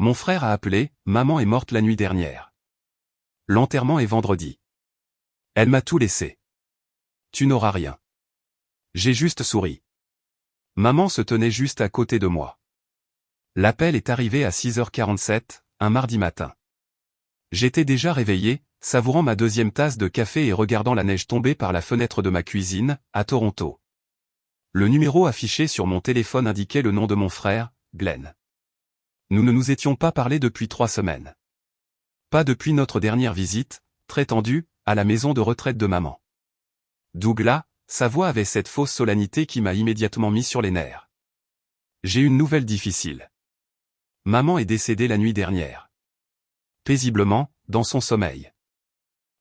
Mon frère a appelé, maman est morte la nuit dernière. L'enterrement est vendredi. Elle m'a tout laissé. Tu n'auras rien. J'ai juste souri. Maman se tenait juste à côté de moi. L'appel est arrivé à 6h47, un mardi matin. J'étais déjà réveillé, savourant ma deuxième tasse de café et regardant la neige tomber par la fenêtre de ma cuisine, à Toronto. Le numéro affiché sur mon téléphone indiquait le nom de mon frère, Glenn. Nous ne nous étions pas parlé depuis 3 semaines. Pas depuis notre dernière visite, très tendue, à la maison de retraite de maman. Douglas, sa voix avait cette fausse solennité qui m'a immédiatement mis sur les nerfs. J'ai une nouvelle difficile. Maman est décédée la nuit dernière. Paisiblement, dans son sommeil.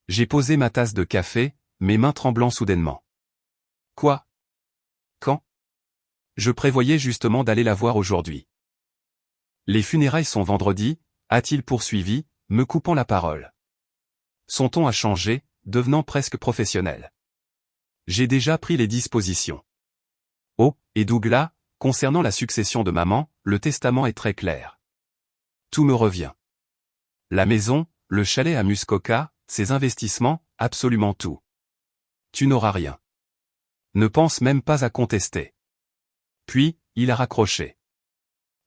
J'ai posé ma tasse de café, mes mains tremblant soudainement. Quoi? Quand? Je prévoyais justement d'aller la voir aujourd'hui. Les funérailles sont vendredi, a-t-il poursuivi, me coupant la parole. Son ton a changé, devenant presque professionnel. J'ai déjà pris les dispositions. Oh, et Douglas, concernant la succession de maman, le testament est très clair. Tout me revient. La maison, le chalet à Muskoka, ses investissements, absolument tout. Tu n'auras rien. Ne pense même pas à contester. Puis, il a raccroché.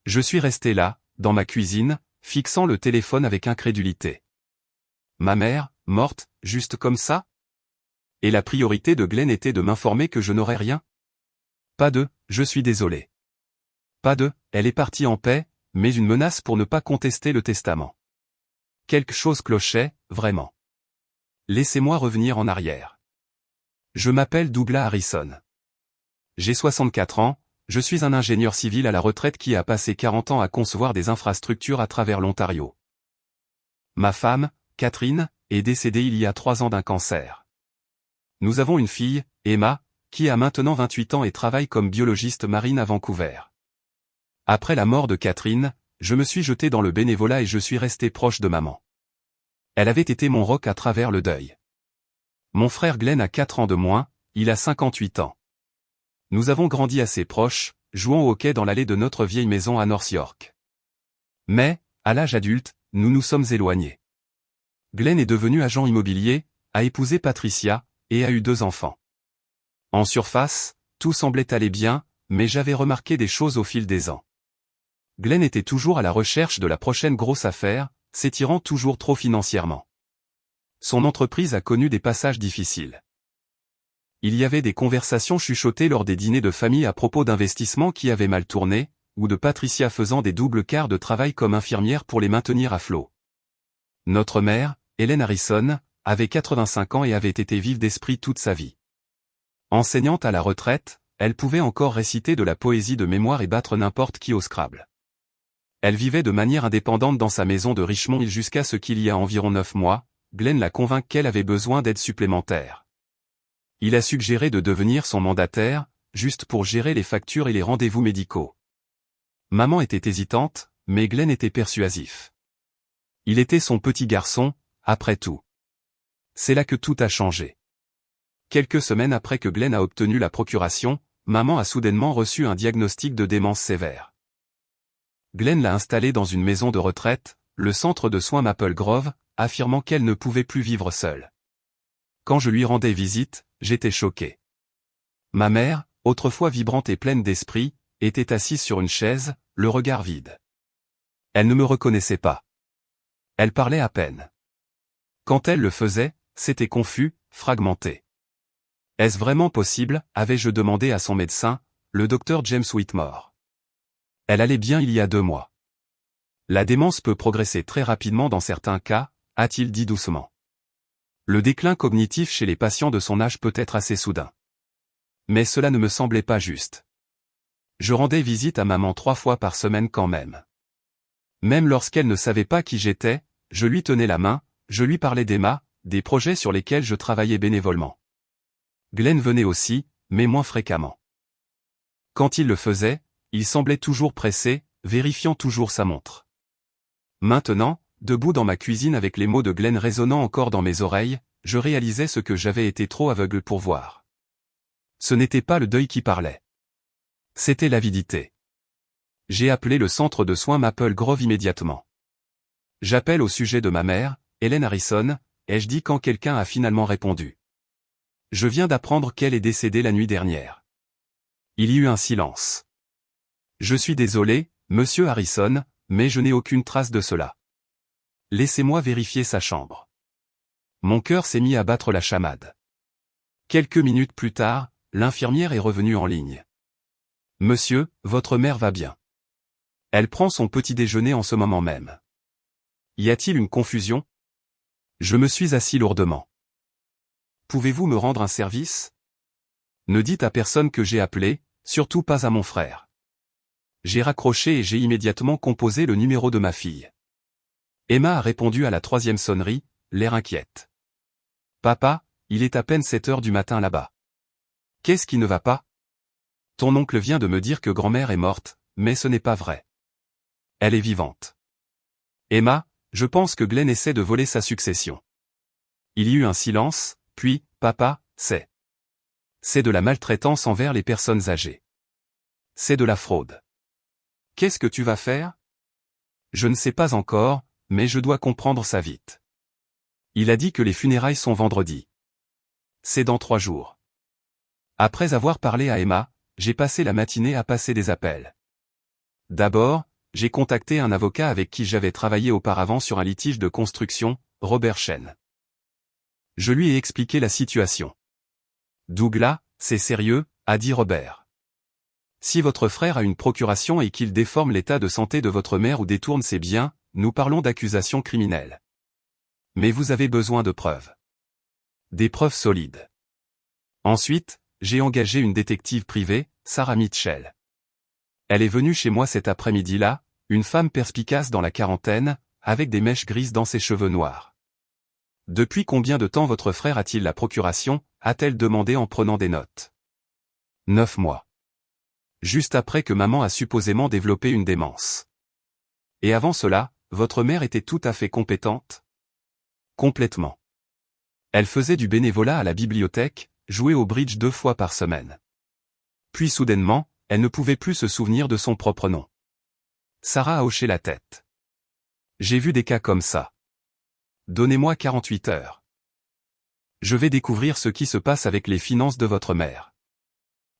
Je suis resté là, dans ma cuisine, fixant le téléphone avec incrédulité. Ma mère, morte, juste comme ça? Et la priorité de Glenn était de m'informer que je n'aurais rien? Pas de, je suis désolé. Pas de, elle est partie en paix, mais une menace pour ne pas contester le testament. Quelque chose clochait, vraiment. Laissez-moi revenir en arrière. Je m'appelle Douglas Harrison. J'ai 64 ans, je suis un ingénieur civil à la retraite qui a passé 40 ans à concevoir des infrastructures à travers l'Ontario. Ma femme, Catherine, est décédée il y a 3 ans d'un cancer. Nous avons une fille, Emma, qui a maintenant 28 ans et travaille comme biologiste marine à Vancouver. Après la mort de Catherine, je me suis jeté dans le bénévolat et je suis resté proche de maman. Elle avait été mon roc à travers le deuil. Mon frère Glenn a 4 ans de moins, il a 58 ans. Nous avons grandi assez proches, jouant au hockey dans l'allée de notre vieille maison à North York. Mais, à l'âge adulte, nous nous sommes éloignés. Glenn est devenu agent immobilier, a épousé Patricia, et a eu 2 enfants. En surface, tout semblait aller bien, mais j'avais remarqué des choses au fil des ans. Glenn était toujours à la recherche de la prochaine grosse affaire, s'étirant toujours trop financièrement. Son entreprise a connu des passages difficiles. Il y avait des conversations chuchotées lors des dîners de famille à propos d'investissements qui avaient mal tourné, ou de Patricia faisant des doubles quarts de travail comme infirmière pour les maintenir à flot. Notre mère, Helen Harrison, avait 85 ans et avait été vive d'esprit toute sa vie. Enseignante à la retraite, elle pouvait encore réciter de la poésie de mémoire et battre n'importe qui au Scrabble. Elle vivait de manière indépendante dans sa maison de Richmond Hill jusqu'à ce qu'il y a environ 9 mois, Glenn la convainc qu'elle avait besoin d'aide supplémentaire. Il a suggéré de devenir son mandataire, juste pour gérer les factures et les rendez-vous médicaux. Maman était hésitante, mais Glenn était persuasif. Il était son petit garçon, après tout. C'est là que tout a changé. Quelques semaines après que Glenn a obtenu la procuration, maman a soudainement reçu un diagnostic de démence sévère. Glenn l'a installée dans une maison de retraite, le centre de soins Maple Grove, affirmant qu'elle ne pouvait plus vivre seule. Quand je lui rendais visite, j'étais choqué. Ma mère, autrefois vibrante et pleine d'esprit, était assise sur une chaise, le regard vide. Elle ne me reconnaissait pas. Elle parlait à peine. Quand elle le faisait, c'était confus, fragmenté. Est-ce vraiment possible, avais-je demandé à son médecin, le docteur James Whitmore. Elle allait bien il y a 2 mois. La démence peut progresser très rapidement dans certains cas, a-t-il dit doucement. Le déclin cognitif chez les patients de son âge peut être assez soudain. Mais cela ne me semblait pas juste. Je rendais visite à maman 3 fois par semaine quand même. Même lorsqu'elle ne savait pas qui j'étais, je lui tenais la main, je lui parlais d'Emma, des projets sur lesquels je travaillais bénévolement. Glenn venait aussi, mais moins fréquemment. Quand il le faisait, il semblait toujours pressé, vérifiant toujours sa montre. Maintenant, debout dans ma cuisine avec les mots de Glenn résonnant encore dans mes oreilles, je réalisais ce que j'avais été trop aveugle pour voir. Ce n'était pas le deuil qui parlait. C'était l'avidité. J'ai appelé le centre de soins Maple Grove immédiatement. J'appelle au sujet de ma mère, Helen Harrison, ai-je dit quand quelqu'un a finalement répondu. Je viens d'apprendre qu'elle est décédée la nuit dernière. Il y eut un silence. Je suis désolé, monsieur Harrison, mais je n'ai aucune trace de cela. Laissez-moi vérifier sa chambre. Mon cœur s'est mis à battre la chamade. Quelques minutes plus tard, l'infirmière est revenue en ligne. Monsieur, votre mère va bien. Elle prend son petit déjeuner en ce moment même. Y a-t-il une confusion? Je me suis assis lourdement. Pouvez-vous me rendre un service? Ne dites à personne que j'ai appelé, surtout pas à mon frère. J'ai raccroché et j'ai immédiatement composé le numéro de ma fille. Emma a répondu à la 3e sonnerie, l'air inquiète. Papa, il est à peine 7 heures du matin là-bas. Qu'est-ce qui ne va pas? Ton oncle vient de me dire que grand-mère est morte, mais ce n'est pas vrai. Elle est vivante. Emma, je pense que Glenn essaie de voler sa succession. Il y eut un silence, puis, papa, c'est de la maltraitance envers les personnes âgées. C'est de la fraude. Qu'est-ce que tu vas faire? Je ne sais pas encore, mais je dois comprendre ça vite. Il a dit que les funérailles sont vendredi. C'est dans 3 jours. Après avoir parlé à Emma, j'ai passé la matinée à passer des appels. D'abord, j'ai contacté un avocat avec qui j'avais travaillé auparavant sur un litige de construction, Robert Chen. Je lui ai expliqué la situation. Douglas, c'est sérieux, a dit Robert. Si votre frère a une procuration et qu'il déforme l'état de santé de votre mère ou détourne ses biens, nous parlons d'accusations criminelles. Mais vous avez besoin de preuves. Des preuves solides. Ensuite, j'ai engagé une détective privée, Sarah Mitchell. Elle est venue chez moi cet après-midi-là, une femme perspicace dans la quarantaine, avec des mèches grises dans ses cheveux noirs. Depuis combien de temps votre frère a-t-il la procuration, a-t-elle demandé en prenant des notes. 9 mois. Juste après que maman a supposément développé une démence. Et avant cela, votre mère était tout à fait compétente? Complètement. Elle faisait du bénévolat à la bibliothèque, jouait au bridge 2 fois par semaine. Puis soudainement, elle ne pouvait plus se souvenir de son propre nom. Sarah a hoché la tête. J'ai vu des cas comme ça. Donnez-moi 48 heures. Je vais découvrir ce qui se passe avec les finances de votre mère.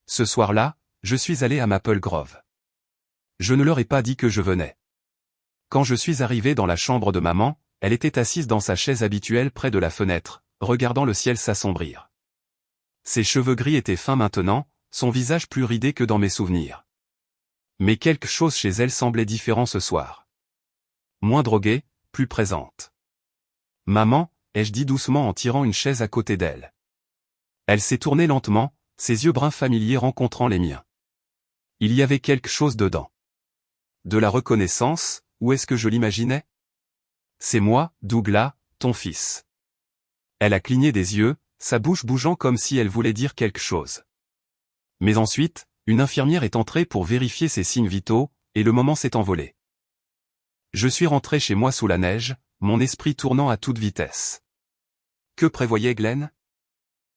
Ce soir-là, je suis allé à Maple Grove. Je ne leur ai pas dit que je venais. Quand je suis arrivé dans la chambre de maman, elle était assise dans sa chaise habituelle près de la fenêtre, regardant le ciel s'assombrir. Ses cheveux gris étaient fins maintenant, son visage plus ridé que dans mes souvenirs. Mais quelque chose chez elle semblait différent ce soir. Moins droguée, plus présente. Maman, ai-je dit doucement en tirant une chaise à côté d'elle. Elle s'est tournée lentement, ses yeux bruns familiers rencontrant les miens. Il y avait quelque chose dedans. De la reconnaissance, ou est-ce que je l'imaginais? C'est moi, Douglas, ton fils. Elle a cligné des yeux, sa bouche bougeant comme si elle voulait dire quelque chose. Mais ensuite, une infirmière est entrée pour vérifier ses signes vitaux, et le moment s'est envolé. Je suis rentré chez moi sous la neige, mon esprit tournant à toute vitesse. Que prévoyait Glenn?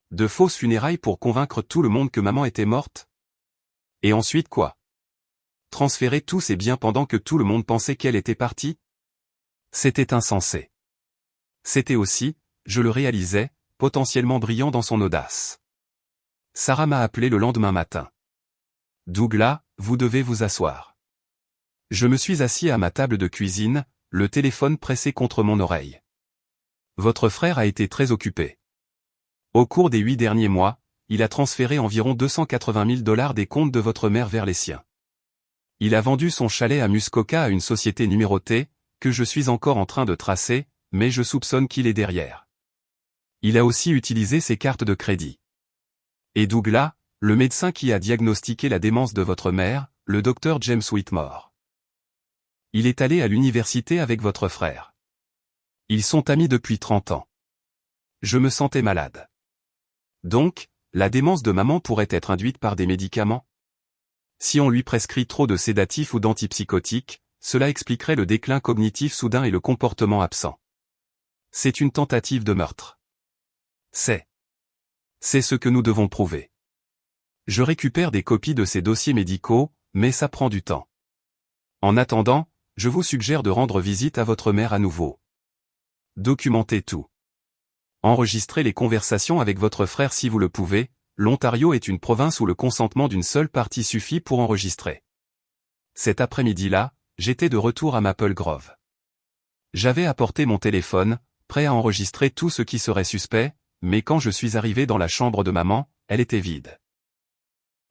De fausses funérailles pour convaincre tout le monde que maman était morte? Et ensuite quoi? Transférer tous ses biens pendant que tout le monde pensait qu'elle était partie? C'était insensé. C'était aussi, je le réalisais, potentiellement brillant dans son audace. Sarah m'a appelé le lendemain matin. Douglas, vous devez vous asseoir. Je me suis assis à ma table de cuisine, le téléphone pressé contre mon oreille. Votre frère a été très occupé. Au cours des 8 derniers mois, il a transféré environ 280 000 $ des comptes de votre mère vers les siens. Il a vendu son chalet à Muskoka à une société numérotée, que je suis encore en train de tracer, mais je soupçonne qu'il est derrière. Il a aussi utilisé ses cartes de crédit. Et Douglas, le médecin qui a diagnostiqué la démence de votre mère, le docteur James Whitmore. Il est allé à l'université avec votre frère. Ils sont amis depuis 30 ans. Je me sentais malade. Donc, la démence de maman pourrait être induite par des médicaments? Si on lui prescrit trop de sédatifs ou d'antipsychotiques, cela expliquerait le déclin cognitif soudain et le comportement absent. C'est une tentative de meurtre. C'est ce que nous devons prouver. Je récupère des copies de ces dossiers médicaux, mais ça prend du temps. En attendant, je vous suggère de rendre visite à votre mère à nouveau. Documentez tout. Enregistrez les conversations avec votre frère si vous le pouvez. L'Ontario est une province où le consentement d'une seule partie suffit pour enregistrer. Cet après-midi-là, j'étais de retour à Maple Grove. J'avais apporté mon téléphone, prêt à enregistrer tout ce qui serait suspect, mais quand je suis arrivé dans la chambre de maman, elle était vide.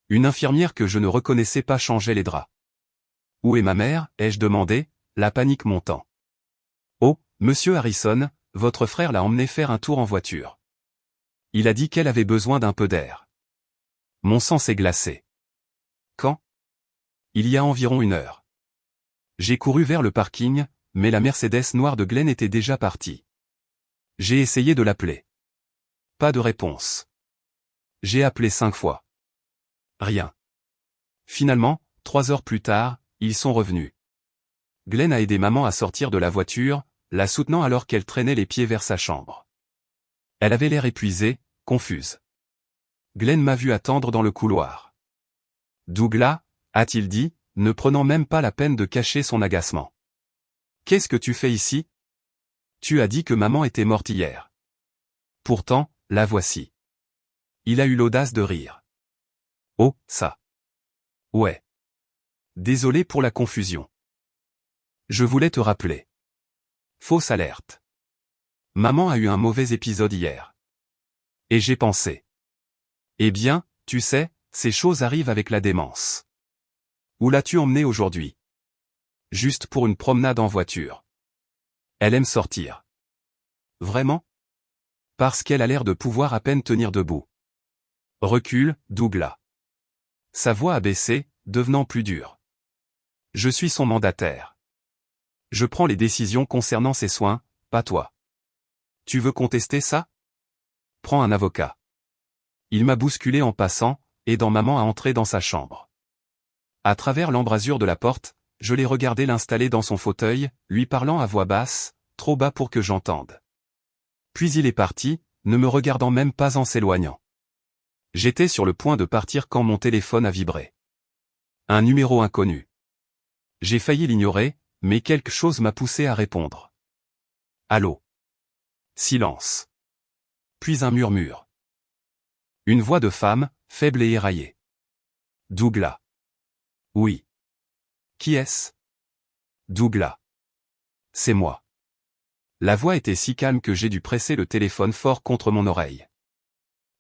Une infirmière que je ne reconnaissais pas changeait les draps. « Où est ma mère ?» ai-je demandé, la panique montant. « Oh, monsieur Harrison, votre frère l'a emmené faire un tour en voiture. Il a dit qu'elle avait besoin d'un peu d'air. » Mon sang s'est glacé. Quand ? Il y a environ 1 heure. J'ai couru vers le parking, mais la Mercedes noire de Glenn était déjà partie. J'ai essayé de l'appeler. Pas de réponse. J'ai appelé 5 fois. Rien. Finalement, 3 heures plus tard, ils sont revenus. Glenn a aidé maman à sortir de la voiture, la soutenant alors qu'elle traînait les pieds vers sa chambre. Elle avait l'air épuisée, confuse. Glenn m'a vu attendre dans le couloir. « Douglas » a-t-il dit, ne prenant même pas la peine de cacher son agacement. « Qu'est-ce que tu fais ici ? Tu as dit que maman était morte hier. Pourtant, la voici. » Il a eu l'audace de rire. « Oh, ça. Ouais. Désolé pour la confusion. Je voulais te rappeler. Fausse alerte. Maman a eu un mauvais épisode hier. Et j'ai pensé. Eh bien, tu sais, ces choses arrivent avec la démence. Où l'as-tu emmenée aujourd'hui ? Juste pour une promenade en voiture. Elle aime sortir. Vraiment ? Parce qu'elle a l'air de pouvoir à peine tenir debout. Recule, Douglas. Sa voix a baissé, devenant plus dure. Je suis son mandataire. Je prends les décisions concernant ses soins, pas toi. Tu veux contester ça ? Prends un avocat. Il m'a bousculé en passant, aidant maman à entrer dans sa chambre. À travers l'embrasure de la porte, je l'ai regardé l'installer dans son fauteuil, lui parlant à voix basse, trop bas pour que j'entende. Puis il est parti, ne me regardant même pas en s'éloignant. J'étais sur le point de partir quand mon téléphone a vibré. Un numéro inconnu. J'ai failli l'ignorer, mais quelque chose m'a poussé à répondre. Allô ? Silence. Puis un murmure. Une voix de femme, faible et éraillée. Douglas. Oui. Qui est-ce ? Douglas. C'est moi. La voix était si calme que j'ai dû presser le téléphone fort contre mon oreille.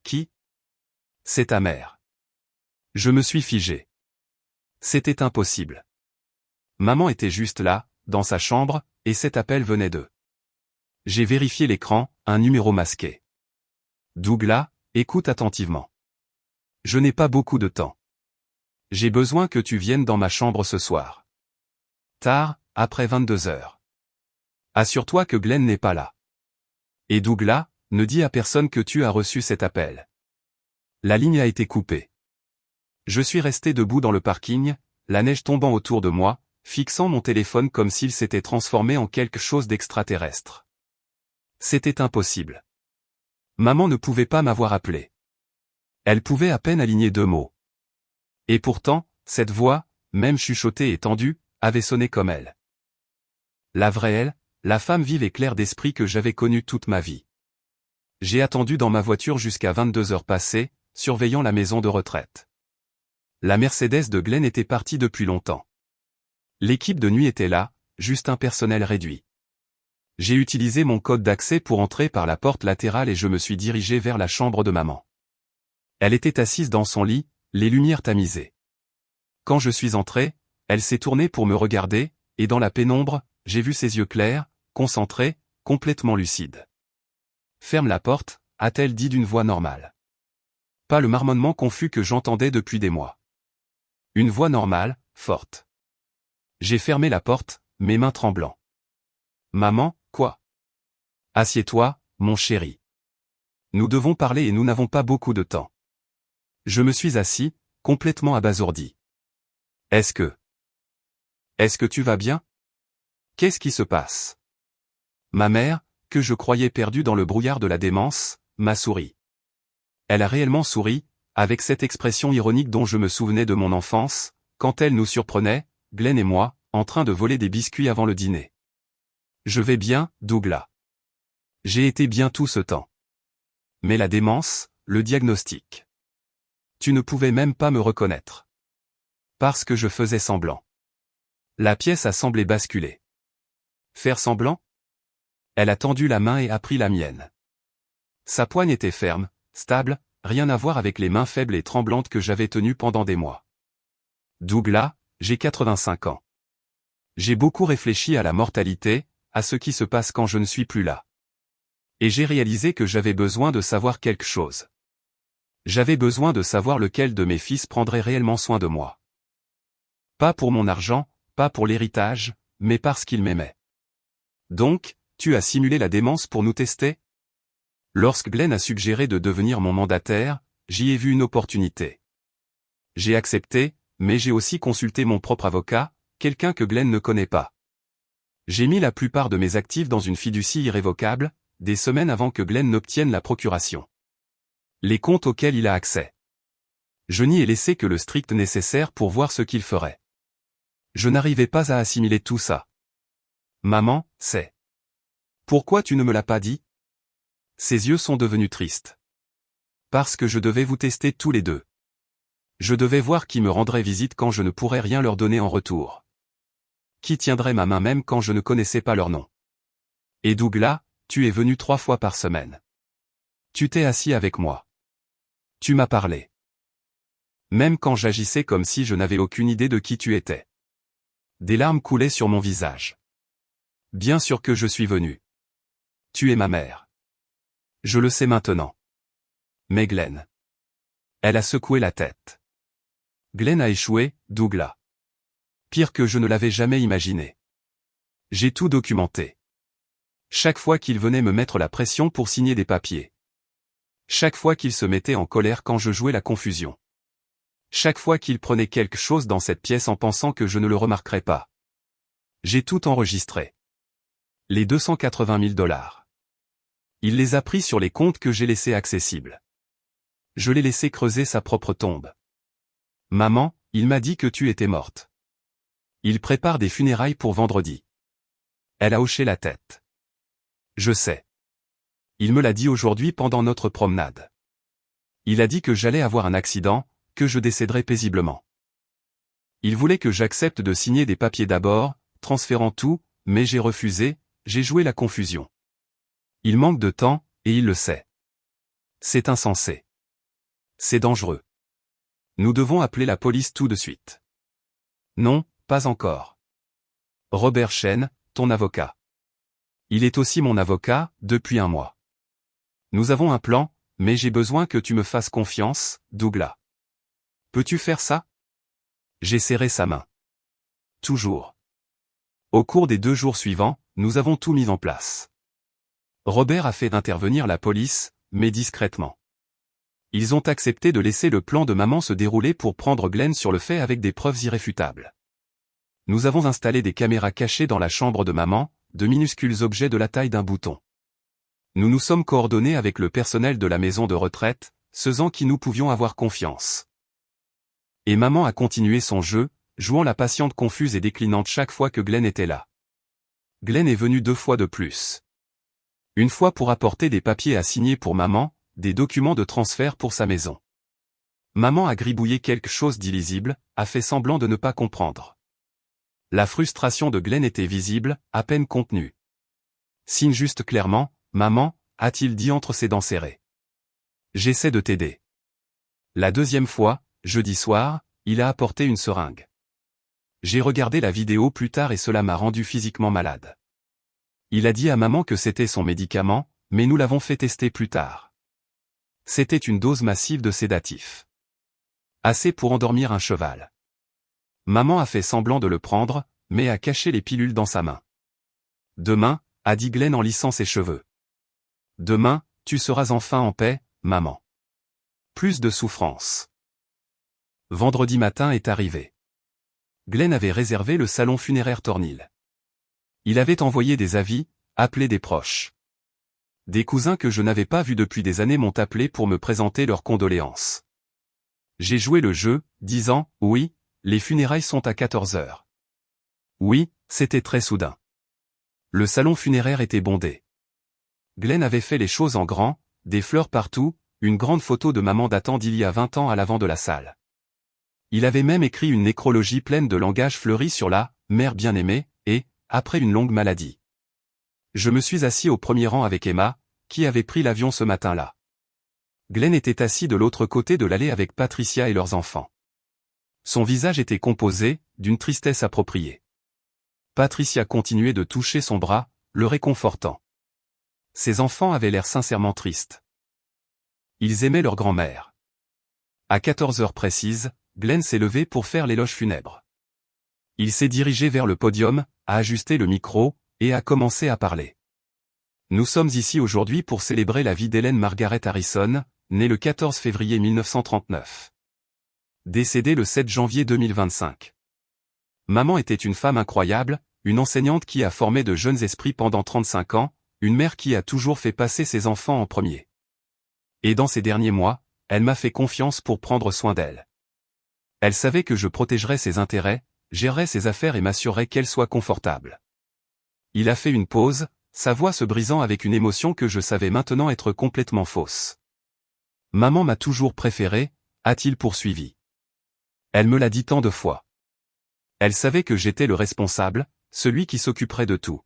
Qui ? C'est ta mère. Je me suis figé. C'était impossible. Maman était juste là, dans sa chambre, et cet appel venait d'eux. J'ai vérifié l'écran, un numéro masqué. Douglas, écoute attentivement. Je n'ai pas beaucoup de temps. J'ai besoin que tu viennes dans ma chambre ce soir. Tard, après 22 heures. Assure-toi que Glenn n'est pas là. Et Douglas, ne dis à personne que tu as reçu cet appel. La ligne a été coupée. Je suis resté debout dans le parking, la neige tombant autour de moi, fixant mon téléphone comme s'il s'était transformé en quelque chose d'extraterrestre. C'était impossible. Maman ne pouvait pas m'avoir appelé. Elle pouvait à peine aligner 2 mots. Et pourtant, cette voix, même chuchotée et tendue, avait sonné comme elle. La vraie elle, la femme vive et claire d'esprit que j'avais connue toute ma vie. J'ai attendu dans ma voiture jusqu'à 22 heures passées, surveillant la maison de retraite. La Mercedes de Glenn était partie depuis longtemps. L'équipe de nuit était là, juste un personnel réduit. J'ai utilisé mon code d'accès pour entrer par la porte latérale et je me suis dirigé vers la chambre de maman. Elle était assise dans son lit, les lumières tamisées. Quand je suis entré, elle s'est tournée pour me regarder, et dans la pénombre, j'ai vu ses yeux clairs, concentrés, complètement lucides. « Ferme la porte », a-t-elle dit d'une voix normale. Pas le marmonnement confus que j'entendais depuis des mois. Une voix normale, forte. J'ai fermé la porte, mes mains tremblant. « Maman, quoi ? Assieds-toi, mon chéri. Nous devons parler et nous n'avons pas beaucoup de temps. » Je me suis assis, complètement abasourdi. Est-ce que tu vas bien ? Qu'est-ce qui se passe ? Ma mère, que je croyais perdue dans le brouillard de la démence, m'a souri. Elle a réellement souri, avec cette expression ironique dont je me souvenais de mon enfance, quand elle nous surprenait, Glenn et moi, en train de voler des biscuits avant le dîner. Je vais bien, Douglas. J'ai été bien tout ce temps. Mais la démence, le diagnostic. Tu ne pouvais même pas me reconnaître. Parce que je faisais semblant. La pièce a semblé basculer. Faire semblant? Elle a tendu la main et a pris la mienne. Sa poigne était ferme, stable, rien à voir avec les mains faibles et tremblantes que j'avais tenues pendant des mois. Douglas, j'ai 85 ans. J'ai beaucoup réfléchi à la mortalité, à ce qui se passe quand je ne suis plus là. Et j'ai réalisé que j'avais besoin de savoir quelque chose. J'avais besoin de savoir lequel de mes fils prendrait réellement soin de moi. Pas pour mon argent, pas pour l'héritage, mais parce qu'il m'aimait. Donc, tu as simulé la démence pour nous tester? Lorsque Glenn a suggéré de devenir mon mandataire, j'y ai vu une opportunité. J'ai accepté, mais j'ai aussi consulté mon propre avocat, quelqu'un que Glenn ne connaît pas. J'ai mis la plupart de mes actifs dans une fiducie irrévocable, des semaines avant que Glenn n'obtienne la procuration. Les comptes auxquels il a accès. Je n'y ai laissé que le strict nécessaire pour voir ce qu'il ferait. Je n'arrivais pas à assimiler tout ça. Maman, c'est. Pourquoi tu ne me l'as pas dit? Ses yeux sont devenus tristes. Parce que je devais vous tester tous les deux. Je devais voir qui me rendrait visite quand je ne pourrais rien leur donner en retour. Qui tiendrait ma main même quand je ne connaissais pas leur nom. Et Douglas, tu es venu 3 fois par semaine. Tu t'es assis avec moi. Tu m'as parlé. Même quand j'agissais comme si je n'avais aucune idée de qui tu étais. Des larmes coulaient sur mon visage. Bien sûr que je suis venu. Tu es ma mère. Je le sais maintenant. Mais Glenn. Elle a secoué la tête. Glenn a échoué, Douglas. Pire que je ne l'avais jamais imaginé. J'ai tout documenté. Chaque fois qu'il venait me mettre la pression pour signer des papiers. Chaque fois qu'il se mettait en colère quand je jouais la confusion. Chaque fois qu'il prenait quelque chose dans cette pièce en pensant que je ne le remarquerais pas. J'ai tout enregistré. Les 280 000 $. Il les a pris sur les comptes que j'ai laissés accessibles. Je l'ai laissé creuser sa propre tombe. Maman, il m'a dit que tu étais morte. Il prépare des funérailles pour vendredi. Elle a hoché la tête. Je sais. Il me l'a dit aujourd'hui pendant notre promenade. Il a dit que j'allais avoir un accident, que je décéderais paisiblement. Il voulait que j'accepte de signer des papiers d'abord, transférant tout, mais j'ai refusé, j'ai joué la confusion. Il manque de temps, et il le sait. C'est insensé. C'est dangereux. Nous devons appeler la police tout de suite. Non, pas encore. Robert Chen, ton avocat. Il est aussi mon avocat, depuis 1 mois. Nous avons un plan, mais j'ai besoin que tu me fasses confiance, Douglas. Peux-tu faire ça? J'ai serré sa main. Toujours. Au cours des 2 jours suivants, nous avons tout mis en place. Robert a fait intervenir la police, mais discrètement. Ils ont accepté de laisser le plan de maman se dérouler pour prendre Glenn sur le fait avec des preuves irréfutables. Nous avons installé des caméras cachées dans la chambre de maman, de minuscules objets de la taille d'un bouton. Nous nous sommes coordonnés avec le personnel de la maison de retraite, ceux en qui nous pouvions avoir confiance. Et maman a continué son jeu, jouant la patiente confuse et déclinante chaque fois que Glenn était là. Glenn est venu 2 fois de plus. Une fois pour apporter des papiers à signer pour maman, des documents de transfert pour sa maison. Maman a gribouillé quelque chose d'illisible, a fait semblant de ne pas comprendre. La frustration de Glenn était visible, à peine contenue. Signe juste clairement, maman, a-t-il dit entre ses dents serrées. J'essaie de t'aider. La 2e fois, jeudi soir, il a apporté une seringue. J'ai regardé la vidéo plus tard et cela m'a rendu physiquement malade. Il a dit à maman que c'était son médicament, mais nous l'avons fait tester plus tard. C'était une dose massive de sédatif. Assez pour endormir un cheval. Maman a fait semblant de le prendre, mais a caché les pilules dans sa main. Demain, a dit Glenn en lissant ses cheveux. Demain, tu seras enfin en paix, maman. Plus de souffrance. Vendredi matin est arrivé. Glenn avait réservé le salon funéraire Thornhill. Il avait envoyé des avis, appelé des proches. Des cousins que je n'avais pas vus depuis des années m'ont appelé pour me présenter leurs condoléances. J'ai joué le jeu, disant, oui, les funérailles sont à 14 heures. Oui, c'était très soudain. Le salon funéraire était bondé. Glenn avait fait les choses en grand, des fleurs partout, une grande photo de maman datant d'il y a 20 ans à l'avant de la salle. Il avait même écrit une nécrologie pleine de langage fleuri sur la « mère bien-aimée » et « après une longue maladie ». Je me suis assis au premier rang avec Emma, qui avait pris l'avion ce matin-là. Glenn était assis de l'autre côté de l'allée avec Patricia et leurs enfants. Son visage était composé, d'une tristesse appropriée. Patricia continuait de toucher son bras, le réconfortant. Ses enfants avaient l'air sincèrement tristes. Ils aimaient leur grand-mère. À 14 heures précises, Glenn s'est levé pour faire l'éloge funèbre. Il s'est dirigé vers le podium, a ajusté le micro, et a commencé à parler. Nous sommes ici aujourd'hui pour célébrer la vie d'Helen Margaret Harrison, née le 14 février 1939. Décédée le 7 janvier 2025. Maman était une femme incroyable, une enseignante qui a formé de jeunes esprits pendant 35 ans, une mère qui a toujours fait passer ses enfants en premier. Et dans ces derniers mois, elle m'a fait confiance pour prendre soin d'elle. Elle savait que je protégerais ses intérêts, gérerais ses affaires et m'assurerais qu'elle soit confortable. Il a fait une pause, sa voix se brisant avec une émotion que je savais maintenant être complètement fausse. Maman m'a toujours préféré, a-t-il poursuivi. Elle me l'a dit tant de fois. Elle savait que j'étais le responsable, celui qui s'occuperait de tout.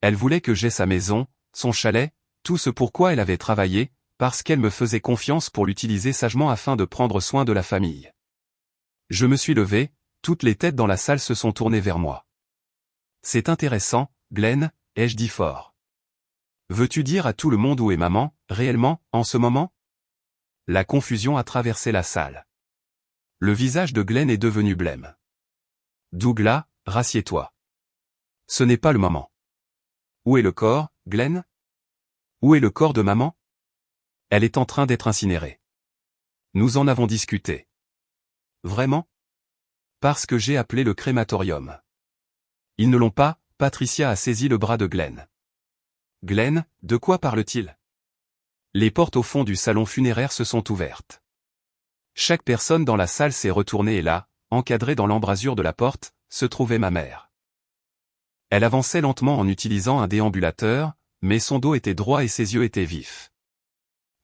Elle voulait que j'aie sa maison, son chalet, tout ce pourquoi elle avait travaillé, parce qu'elle me faisait confiance pour l'utiliser sagement afin de prendre soin de la famille. Je me suis levé, toutes les têtes dans la salle se sont tournées vers moi. C'est intéressant, Glenn, ai-je dit fort. Veux-tu dire à tout le monde où est maman, réellement, en ce moment? La confusion a traversé la salle. Le visage de Glenn est devenu blême. Douglas, rassieds-toi. Ce n'est pas le moment. Où est le corps, Glenn? Où est le corps de maman? Elle est en train d'être incinérée. Nous en avons discuté. Vraiment? Parce que j'ai appelé le crématorium. Ils ne l'ont pas, Patricia a saisi le bras de Glenn. Glenn, de quoi parle-t-il? Les portes au fond du salon funéraire se sont ouvertes. Chaque personne dans la salle s'est retournée et là, encadrée dans l'embrasure de la porte, se trouvait ma mère. Elle avançait lentement en utilisant un déambulateur, mais son dos était droit et ses yeux étaient vifs.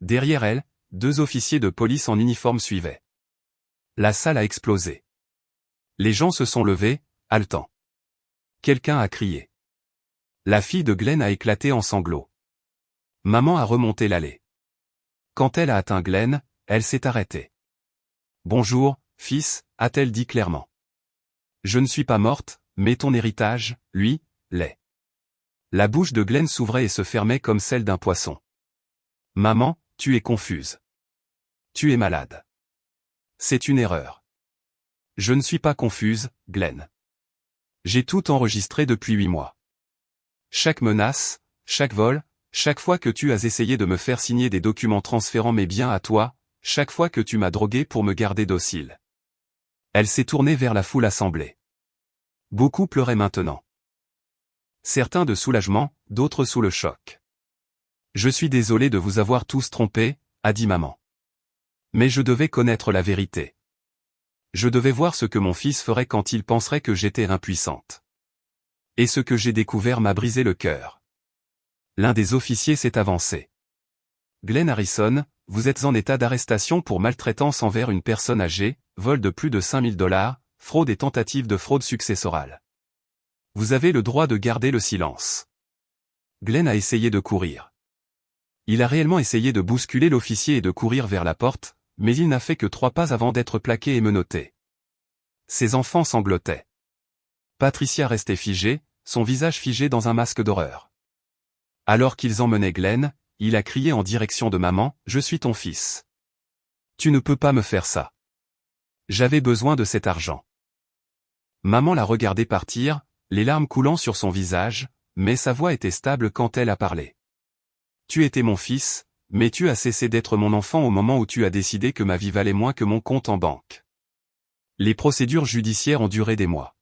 Derrière elle, 2 officiers de police en uniforme suivaient. La salle a explosé. Les gens se sont levés, haletants. Quelqu'un a crié. La fille de Glenn a éclaté en sanglots. Maman a remonté l'allée. Quand elle a atteint Glenn, elle s'est arrêtée. « Bonjour, fils », a-t-elle dit clairement. « Je ne suis pas morte, mais ton héritage, lui, l'est. » La bouche de Glenn s'ouvrait et se fermait comme celle d'un poisson. « Maman, tu es confuse. Tu es malade. C'est une erreur. » Je ne suis pas confuse, Glenn. J'ai tout enregistré depuis 8 mois. Chaque menace, chaque vol, chaque fois que tu as essayé de me faire signer des documents transférant mes biens à toi, chaque fois que tu m'as drogué pour me garder docile. Elle s'est tournée vers la foule assemblée. Beaucoup pleuraient maintenant. Certains de soulagement, d'autres sous le choc. « Je suis désolé de vous avoir tous trompés », a dit maman. « Mais je devais connaître la vérité. Je devais voir ce que mon fils ferait quand il penserait que j'étais impuissante. Et ce que j'ai découvert m'a brisé le cœur. » L'un des officiers s'est avancé. « Glenn Harrison, vous êtes en état d'arrestation pour maltraitance envers une personne âgée, vol de plus de $5 000, fraude et tentative de fraude successorale. Vous avez le droit de garder le silence. » Glenn a essayé de courir. Il a réellement essayé de bousculer l'officier et de courir vers la porte, mais il n'a fait que 3 pas avant d'être plaqué et menotté. Ses enfants sanglotaient. Patricia restait figée, son visage figé dans un masque d'horreur. Alors qu'ils emmenaient Glenn, il a crié en direction de maman, « Je suis ton fils. Tu ne peux pas me faire ça. J'avais besoin de cet argent. » Maman l'a regardé partir, les larmes coulant sur son visage, mais sa voix était stable quand elle a parlé. « Tu étais mon fils, mais tu as cessé d'être mon enfant au moment où tu as décidé que ma vie valait moins que mon compte en banque. » Les procédures judiciaires ont duré des mois.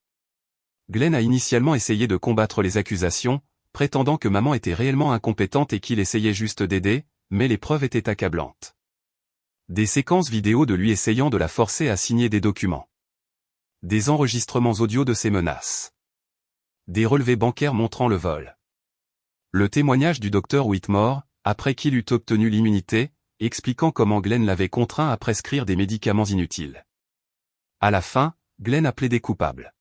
Glenn a initialement essayé de combattre les accusations, prétendant que maman était réellement incompétente et qu'il essayait juste d'aider, mais les preuves étaient accablantes. Des séquences vidéo de lui essayant de la forcer à signer des documents. Des enregistrements audio de ses menaces. Des relevés bancaires montrant le vol. Le témoignage du docteur Whitmore, après qu'il eut obtenu l'immunité, expliquant comment Glenn l'avait contraint à prescrire des médicaments inutiles. À la fin, Glenn a plaidé coupable.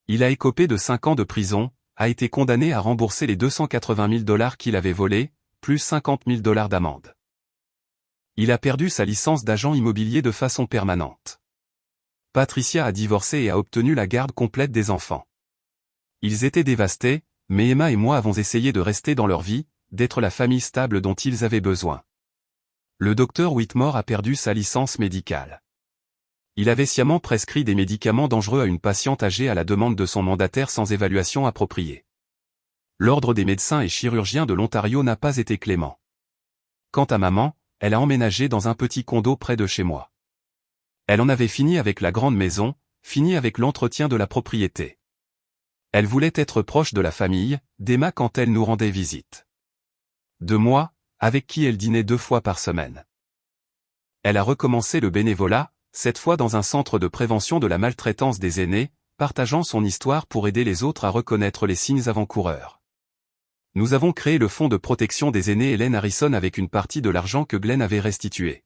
Il a écopé de 5 ans de prison, a été condamné à rembourser les $280 000 qu'il avait volés, plus $50 000 d'amende. Il a perdu sa licence d'agent immobilier de façon permanente. Patricia a divorcé et a obtenu la garde complète des enfants. Ils étaient dévastés, mais Emma et moi avons essayé de rester dans leur vie, d'être la famille stable dont ils avaient besoin. Le docteur Whitmore a perdu sa licence médicale. Il avait sciemment prescrit des médicaments dangereux à une patiente âgée à la demande de son mandataire sans évaluation appropriée. L'Ordre des médecins et chirurgiens de l'Ontario n'a pas été clément. Quant à maman, elle a emménagé dans un petit condo près de chez moi. Elle en avait fini avec la grande maison, fini avec l'entretien de la propriété. Elle voulait être proche de la famille, d'Emma quand elle nous rendait visite. De moi, avec qui elle dînait 2 fois par semaine. Elle a recommencé le bénévolat, cette fois dans un centre de prévention de la maltraitance des aînés, partageant son histoire pour aider les autres à reconnaître les signes avant-coureurs. Nous avons créé le fonds de protection des aînés Helen Harrison avec une partie de l'argent que Glenn avait restitué.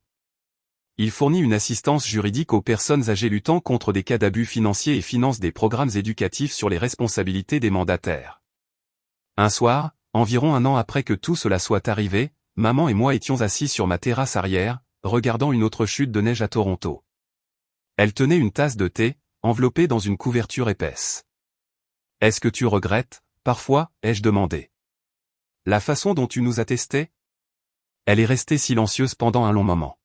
Il fournit une assistance juridique aux personnes âgées luttant contre des cas d'abus financiers et finance des programmes éducatifs sur les responsabilités des mandataires. Un soir, environ 1 an après que tout cela soit arrivé, maman et moi étions assis sur ma terrasse arrière, regardant une autre chute de neige à Toronto. Elle tenait une tasse de thé, enveloppée dans une couverture épaisse. « Est-ce que tu regrettes, parfois ?» ai-je demandé. « La façon dont tu nous as testés ?» Elle est restée silencieuse pendant un long moment.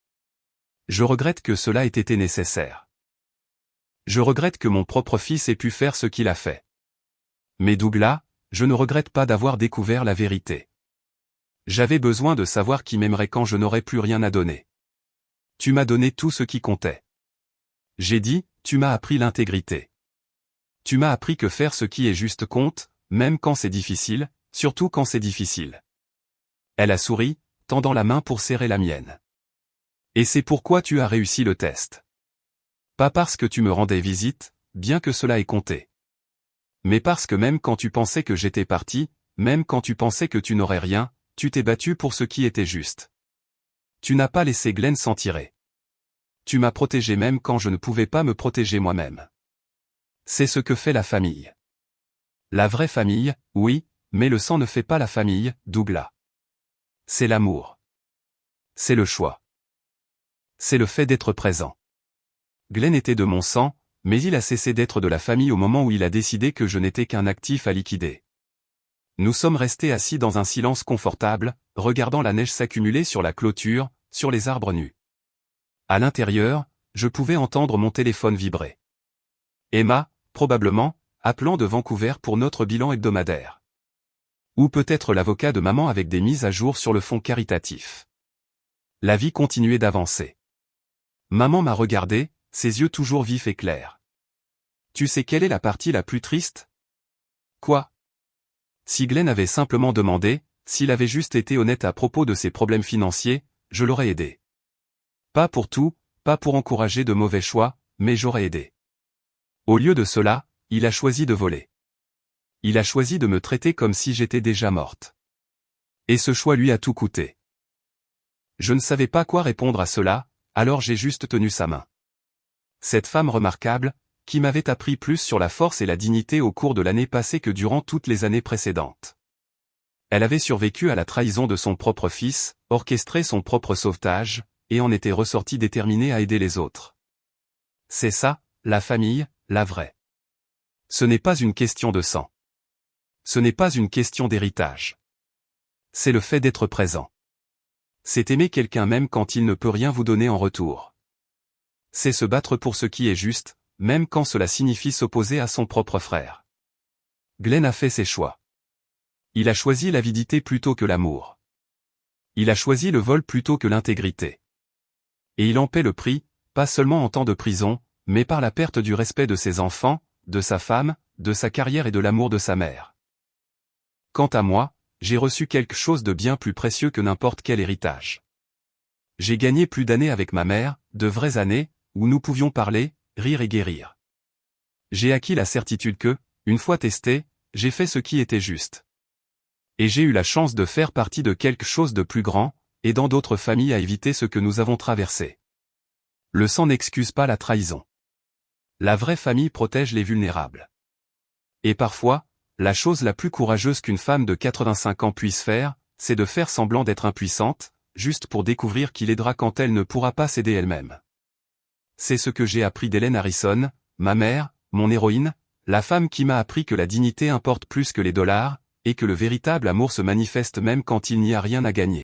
Je regrette que cela ait été nécessaire. Je regrette que mon propre fils ait pu faire ce qu'il a fait. Mais Douglas, je ne regrette pas d'avoir découvert la vérité. J'avais besoin de savoir qui m'aimerait quand je n'aurais plus rien à donner. Tu m'as donné tout ce qui comptait. J'ai dit, tu m'as appris l'intégrité. Tu m'as appris que faire ce qui est juste compte, même quand c'est difficile, surtout quand c'est difficile. Elle a souri, tendant la main pour serrer la mienne. Et c'est pourquoi tu as réussi le test. Pas parce que tu me rendais visite, bien que cela ait compté. Mais parce que même quand tu pensais que j'étais parti, même quand tu pensais que tu n'aurais rien, tu t'es battu pour ce qui était juste. Tu n'as pas laissé Glenn s'en tirer. Tu m'as protégé même quand je ne pouvais pas me protéger moi-même. C'est ce que fait la famille. La vraie famille, oui, mais le sang ne fait pas la famille, Douglas. C'est l'amour. C'est le choix. C'est le fait d'être présent. Glenn était de mon sang, mais il a cessé d'être de la famille au moment où il a décidé que je n'étais qu'un actif à liquider. Nous sommes restés assis dans un silence confortable, regardant la neige s'accumuler sur la clôture, sur les arbres nus. À l'intérieur, je pouvais entendre mon téléphone vibrer. Emma, probablement, appelant de Vancouver pour notre bilan hebdomadaire. Ou peut-être l'avocat de maman avec des mises à jour sur le fonds caritatif. La vie continuait d'avancer. Maman m'a regardé, ses yeux toujours vifs et clairs. Tu sais quelle est la partie la plus triste? Quoi? Si Glenn avait simplement demandé, s'il avait juste été honnête à propos de ses problèmes financiers, je l'aurais aidé. Pas pour tout, pas pour encourager de mauvais choix, mais j'aurais aidé. Au lieu de cela, il a choisi de voler. Il a choisi de me traiter comme si j'étais déjà morte. Et ce choix lui a tout coûté. Je ne savais pas quoi répondre à cela, alors j'ai juste tenu sa main. Cette femme remarquable, qui m'avait appris plus sur la force et la dignité au cours de l'année passée que durant toutes les années précédentes. Elle avait survécu à la trahison de son propre fils, orchestré son propre sauvetage, et en était ressortie déterminée à aider les autres. C'est ça, la famille, la vraie. Ce n'est pas une question de sang. Ce n'est pas une question d'héritage. C'est le fait d'être présent. C'est aimer quelqu'un même quand il ne peut rien vous donner en retour. C'est se battre pour ce qui est juste, même quand cela signifie s'opposer à son propre frère. Glenn a fait ses choix. Il a choisi l'avidité plutôt que l'amour. Il a choisi le vol plutôt que l'intégrité. Et il en paie le prix, pas seulement en temps de prison, mais par la perte du respect de ses enfants, de sa femme, de sa carrière et de l'amour de sa mère. Quant à moi, j'ai reçu quelque chose de bien plus précieux que n'importe quel héritage. J'ai gagné plus d'années avec ma mère, de vraies années, où nous pouvions parler, rire et guérir. J'ai acquis la certitude que, une fois testé, j'ai fait ce qui était juste. Et j'ai eu la chance de faire partie de quelque chose de plus grand, aidant d'autres familles à éviter ce que nous avons traversé. Le sang n'excuse pas la trahison. La vraie famille protège les vulnérables. Et parfois, la chose la plus courageuse qu'une femme de 85 ans puisse faire, c'est de faire semblant d'être impuissante, juste pour découvrir qui l'aidera quand elle ne pourra pas s'aider elle-même. C'est ce que j'ai appris d'Hélène Harrison, ma mère, mon héroïne, la femme qui m'a appris que la dignité importe plus que les dollars, et que le véritable amour se manifeste même quand il n'y a rien à gagner.